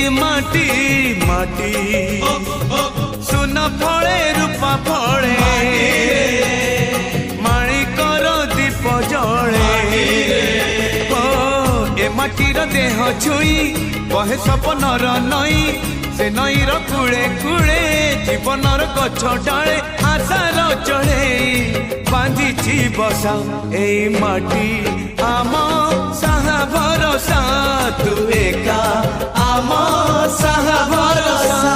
माटी माटी सुन फले रूपा फले माणिकर दीप जले ए माटीर देह छुई बहे सपनर नई से नईर कूले कूले जीवनर गछ डाले आशार चढ़े बांधी बसा ए माटी आम साहा भरोसा तू एका आम साहा भरोसा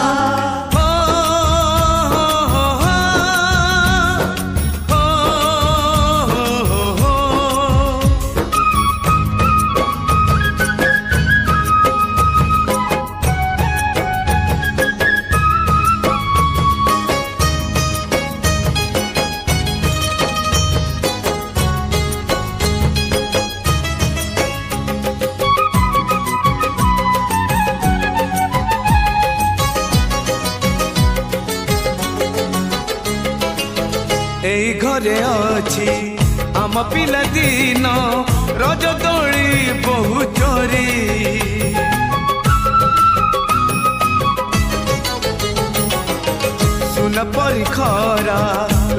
एई घरे अछि आम पिला दिन रज दोली बहु चोरी सुन परी खरा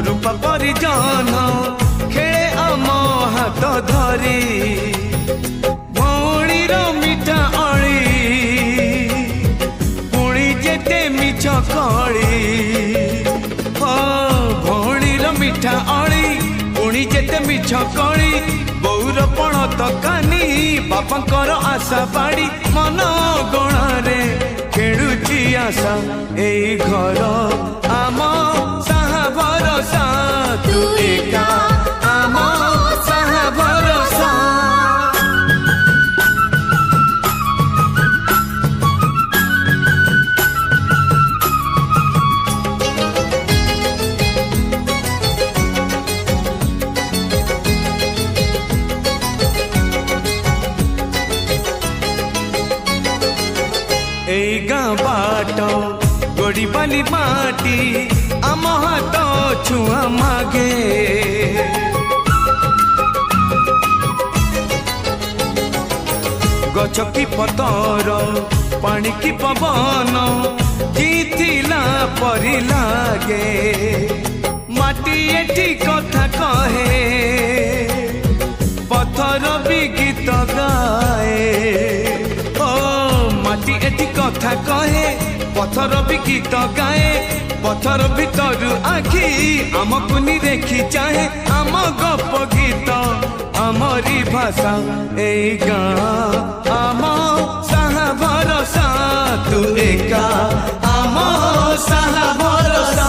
रूप परी जन खेले आम हाथ धरी भौणीर मिठा अली पुणी जेते मिछ कली मिठा अली पुणी जेते मिछ कली बौर पण तकानी बापांकर आशा बाड़ी मन गणारे खेलुची आशा एई घर आम साहा भरोसा तू एका आम साहा भरोसा एई गाँ बाट गोड़ी बाली माटी आम हाथ छुआ मागे गछ की पतर पानी की पवन जीथिला परी लागे माटी एठी कथा कहे पत्थर भी गीत गाए माटी एठी कथा कहे पत्थर भी गीत गाए पत्थर भीतर आखि आमको देखी चाहे आम गप गीत आमरी भाषा एई गाँ आम साहा भरोसा तू एका आम साहा भरोसा।